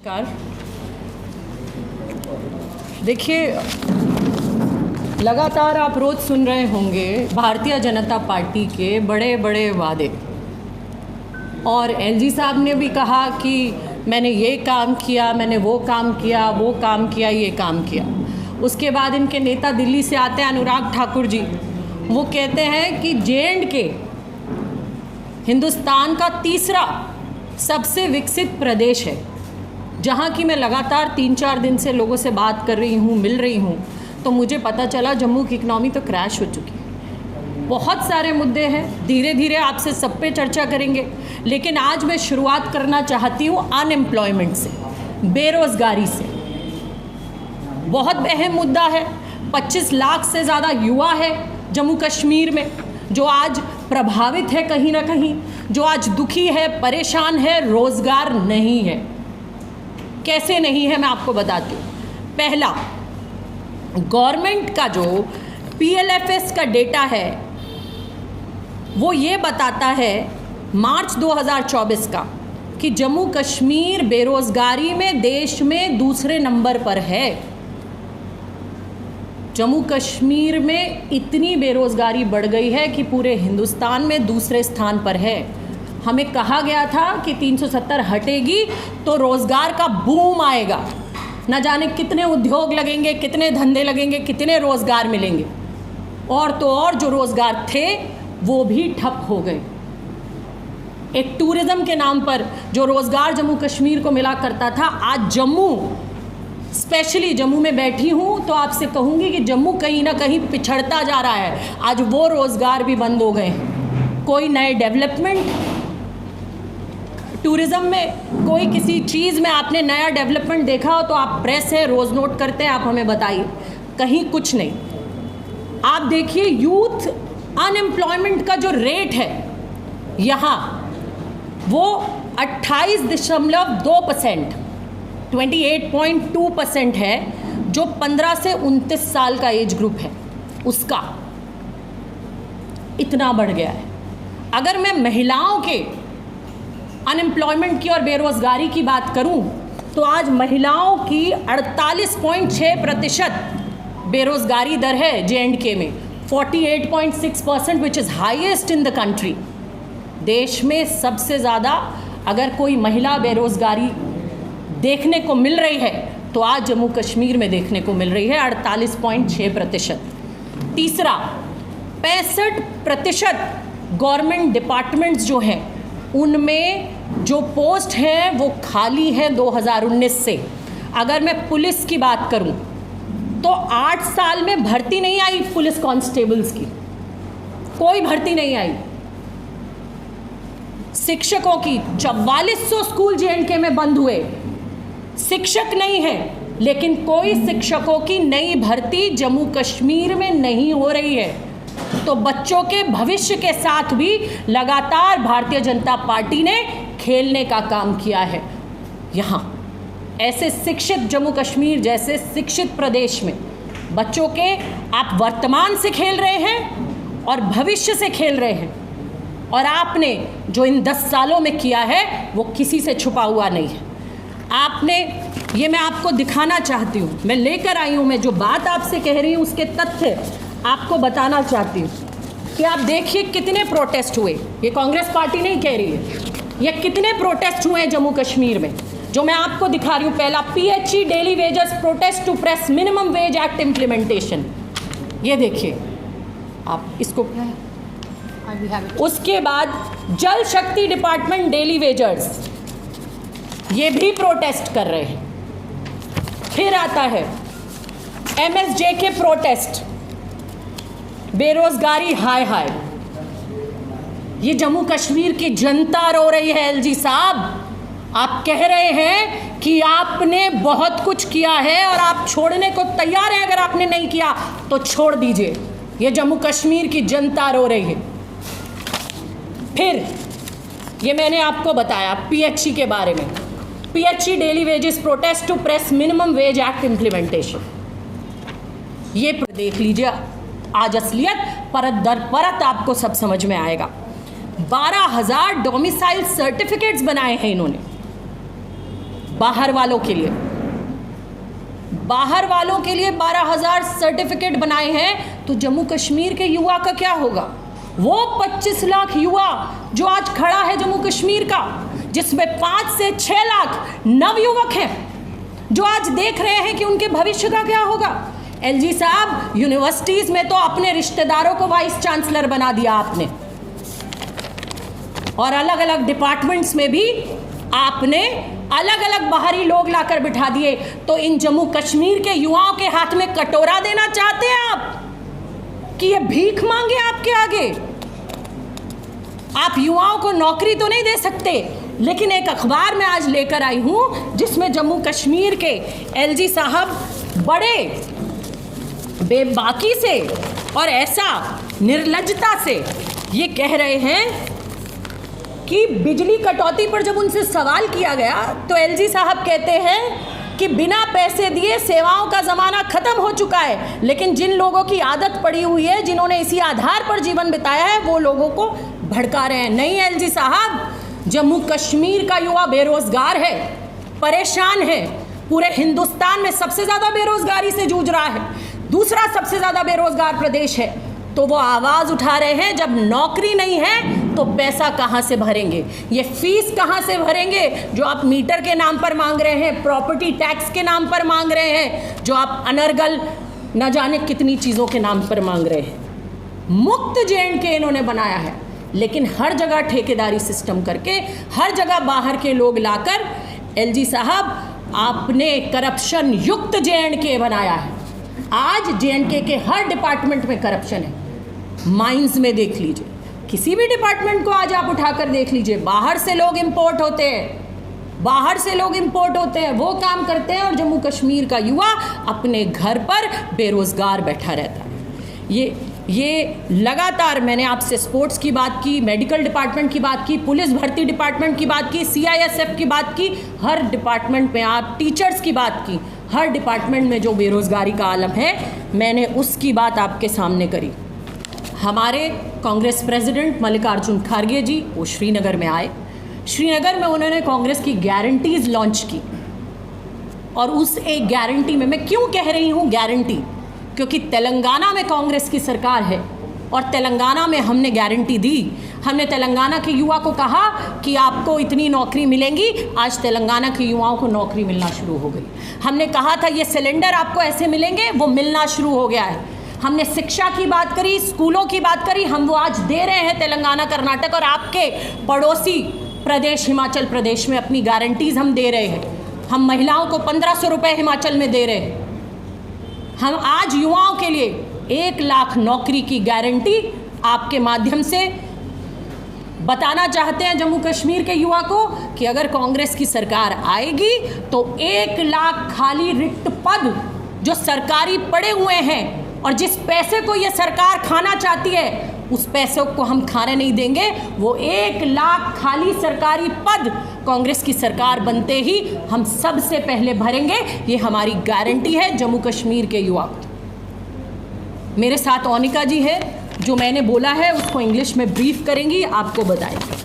नमस्कार। देखिए, लगातार आप रोज़ सुन रहे होंगे भारतीय जनता पार्टी के बड़े बड़े वादे, और एलजी साहब ने भी कहा कि मैंने ये काम किया, मैंने वो काम किया, वो काम किया, ये काम किया। उसके बाद इनके नेता दिल्ली से आते हैं, अनुराग ठाकुर जी, वो कहते हैं कि J&K हिंदुस्तान का तीसरा सबसे विकसित प्रदेश है। जहाँ की मैं लगातार 3-4 दिन से लोगों से बात कर रही हूँ, मिल रही हूँ, तो मुझे पता चला जम्मू की इकनॉमी तो क्रैश हो चुकी है। बहुत सारे मुद्दे हैं, धीरे धीरे आपसे सब पे चर्चा करेंगे, लेकिन आज मैं शुरुआत करना चाहती हूँ अनएम्प्लॉयमेंट से, बेरोज़गारी से। बहुत अहम मुद्दा है। 25 लाख से ज़्यादा युवा है जम्मू कश्मीर में, जो आज प्रभावित है कहीं ना कहीं, जो आज दुखी है, परेशान है, रोज़गार नहीं है। कैसे नहीं है मैं आपको बताती हूँ। पहला, गवर्नमेंट का जो PLFS का डेटा है वो ये बताता है मार्च 2024 का कि जम्मू कश्मीर बेरोज़गारी में देश में दूसरे नंबर पर है। जम्मू कश्मीर में इतनी बेरोज़गारी बढ़ गई है कि पूरे हिंदुस्तान में दूसरे स्थान पर है। हमें कहा गया था कि 370 हटेगी तो रोज़गार का बूम आएगा, न जाने कितने उद्योग लगेंगे, कितने धंधे लगेंगे, कितने रोज़गार मिलेंगे। और तो और जो रोज़गार थे वो भी ठप हो गए। एक टूरिज़्म के नाम पर जो रोज़गार जम्मू कश्मीर को मिला करता था, आज जम्मू, स्पेशली जम्मू में बैठी हूँ तो आपसे कहूँगी कि जम्मू कहीं ना कहीं पिछड़ता जा रहा है। आज वो रोज़गार भी बंद हो गए हैं। कोई नए डेवलपमेंट, टूरिज़्म में कोई किसी चीज़ में आपने नया डेवलपमेंट देखा हो तो आप प्रेस है, रोज़ नोट करते हैं, आप हमें बताइए। कहीं कुछ नहीं। आप देखिए यूथ अनएम्प्लॉयमेंट का जो रेट है यहाँ, वो 28.2%, 28.2% है, जो 15 से 29 साल का एज ग्रुप है उसका इतना बढ़ गया है। अगर मैं महिलाओं के अनएम्प्लॉयमेंट की और बेरोज़गारी की बात करूं तो आज महिलाओं की 48.6% बेरोज़गारी दर है J&K में, 48.6%, which is highest in the country. देश में सबसे ज़्यादा अगर कोई महिला बेरोज़गारी देखने को मिल रही है तो आज जम्मू कश्मीर में देखने को मिल रही है, 48.6%। तीसरा, 65% गवर्नमेंट डिपार्टमेंट्स जो हैं उनमें जो पोस्ट हैं वो खाली है 2019 से। अगर मैं पुलिस की बात करूं तो 8 साल में भर्ती नहीं आई पुलिस कांस्टेबल्स की, कोई भर्ती नहीं आई। शिक्षकों की 4400 स्कूल J&K में बंद हुए, शिक्षक नहीं है, लेकिन कोई शिक्षकों की नई भर्ती जम्मू कश्मीर में नहीं हो रही है। तो बच्चों के भविष्य के साथ भी लगातार भारतीय जनता पार्टी ने खेलने का काम किया है। यहाँ ऐसे शिक्षित जम्मू कश्मीर जैसे शिक्षित प्रदेश में बच्चों के आप वर्तमान से खेल रहे हैं और भविष्य से खेल रहे हैं। और आपने जो इन 10 सालों में किया है वो किसी से छुपा हुआ नहीं है। आपने, ये मैं आपको दिखाना चाहती हूँ, मैं लेकर आई हूँ, मैं जो बात आपसे कह रही हूँ उसके तथ्य आपको बताना चाहती हूँ कि आप देखिए कितने प्रोटेस्ट हुए। ये कांग्रेस पार्टी नहीं कह रही है, ये कितने प्रोटेस्ट हुए हैं जम्मू कश्मीर में, जो मैं आपको दिखा रही हूँ। पहला, PHE daily wages protest to press minimum wage act implementation, ये देखिए आप इसको। उसके बाद जल शक्ति डिपार्टमेंट डेली वेजर्स, ये भी प्रोटेस्ट कर रहे हैं। फिर आता है MSJK प्रोटेस्ट, बेरोजगारी हाय हाय। ये जम्मू कश्मीर की जनता रो रही है। LG साहब, आप कह रहे हैं कि आपने बहुत कुछ किया है और आप छोड़ने को तैयार हैं। अगर आपने नहीं किया तो छोड़ दीजिए। ये जम्मू कश्मीर की जनता रो रही है। फिर ये मैंने आपको बताया PHE के बारे में, PHE daily wages protest to press minimum wage act implementation. ये देख लीजिए, आज असलियत परत दर परत आपको सब समझ में आएगा। 12,000 डोमिसाइल सर्टिफिकेट्स बनाए हैं इन्होंने। बाहर वालों के लिए 12,000 सर्टिफिकेट बनाए हैं, तो जम्मू कश्मीर के युवा का क्या होगा? वो 25 लाख युवा जो आज खड़ा है जम्मू कश्मीर का, जिसमें 5 से 6 लाख नवयुवक हैं, जो आज देख रहे हैं कि उनके भविष्य का क्या होगा। एलजी साहब, यूनिवर्सिटीज में तो अपने रिश्तेदारों को वाइस चांसलर बना दिया आपने, और अलग अलग डिपार्टमेंट्स में भी आपने अलग अलग बाहरी लोग लाकर बिठा दिए। तो इन जम्मू कश्मीर के युवाओं के हाथ में कटोरा देना चाहते हैं आप कि ये भीख मांगे आपके आगे? आप युवाओं को नौकरी तो नहीं दे सकते, लेकिन एक अखबार में आज लेकर आई हूं जिसमें जम्मू कश्मीर के एलजी साहब बड़े बेबाकी से और ऐसा निर्लज्जता से ये कह रहे हैं कि बिजली कटौती पर जब उनसे सवाल किया गया तो एलजी साहब कहते हैं कि बिना पैसे दिए सेवाओं का ज़माना ख़त्म हो चुका है, लेकिन जिन लोगों की आदत पड़ी हुई है, जिन्होंने इसी आधार पर जीवन बिताया है, वो लोगों को भड़का रहे हैं। नहीं एलजी साहब, जम्मू कश्मीर का युवा बेरोज़गार है, परेशान है, पूरे हिंदुस्तान में सबसे ज़्यादा बेरोज़गारी से जूझ रहा है, दूसरा सबसे ज़्यादा बेरोज़गार प्रदेश है। तो वो आवाज़ उठा रहे हैं, जब नौकरी नहीं है तो पैसा कहाँ से भरेंगे, ये फीस कहाँ से भरेंगे जो आप मीटर के नाम पर मांग रहे हैं, प्रॉपर्टी टैक्स के नाम पर मांग रहे हैं, जो आप अनर्गल न जाने कितनी चीज़ों के नाम पर मांग रहे हैं। मुक्त जेएंडके इन्होंने बनाया है, लेकिन हर जगह ठेकेदारी सिस्टम करके, हर जगह बाहर के लोग लाकर, एलजी साहब आपने करप्शन युक्त जेएंडके बनाया है। आज जेएंडके के हर डिपार्टमेंट में करप्शन है। माइंस में देख लीजिए, किसी भी डिपार्टमेंट को आज आप उठाकर देख लीजिए, बाहर से लोग इंपोर्ट होते हैं, वो काम करते हैं, और जम्मू कश्मीर का युवा अपने घर पर बेरोज़गार बैठा रहता है। ये लगातार मैंने आपसे स्पोर्ट्स की बात की, मेडिकल डिपार्टमेंट की बात की, पुलिस भर्ती डिपार्टमेंट की बात की, CISF की बात की, हर डिपार्टमेंट में आप टीचर्स की बात की, हर डिपार्टमेंट में जो बेरोज़गारी का आलम है, मैंने उसकी बात आपके सामने करी। हमारे कांग्रेस प्रेसिडेंट मल्लिकार्जुन खड़गे जी वो श्रीनगर में आए, श्रीनगर में उन्होंने कांग्रेस की गारंटीज़ लॉन्च की, और उस एक गारंटी में, मैं क्यों कह रही हूँ गारंटी, क्योंकि तेलंगाना में कांग्रेस की सरकार है और तेलंगाना में हमने गारंटी दी। हमने तेलंगाना के युवा को कहा कि आपको इतनी नौकरी मिलेंगी। आज तेलंगाना के युवाओं को नौकरी मिलना शुरू हो गई। हमने कहा था ये सिलेंडर आपको ऐसे मिलेंगे, वो मिलना शुरू हो गया है। हमने शिक्षा की बात करी, स्कूलों की बात करी, हम वो आज दे रहे हैं तेलंगाना, कर्नाटक और आपके पड़ोसी प्रदेश हिमाचल प्रदेश में अपनी गारंटीज़ हम दे रहे हैं। हम महिलाओं को 1500 रुपये हिमाचल में दे रहे हैं। हम आज युवाओं के लिए 1 लाख नौकरी की गारंटी आपके माध्यम से बताना चाहते हैं जम्मू कश्मीर के युवा को कि अगर कांग्रेस की सरकार आएगी तो 1 लाख खाली रिक्त पद जो सरकारी पड़े हुए हैं, और जिस पैसे को ये सरकार खाना चाहती है उस पैसों को हम खाने नहीं देंगे। वो 1 लाख खाली सरकारी पद कांग्रेस की सरकार बनते ही हम सबसे पहले भरेंगे। ये हमारी गारंटी है जम्मू कश्मीर के युवा। मेरे साथ ओनिका जी है, जो मैंने बोला है उसको इंग्लिश में ब्रीफ करेंगी, आपको बताएंगी।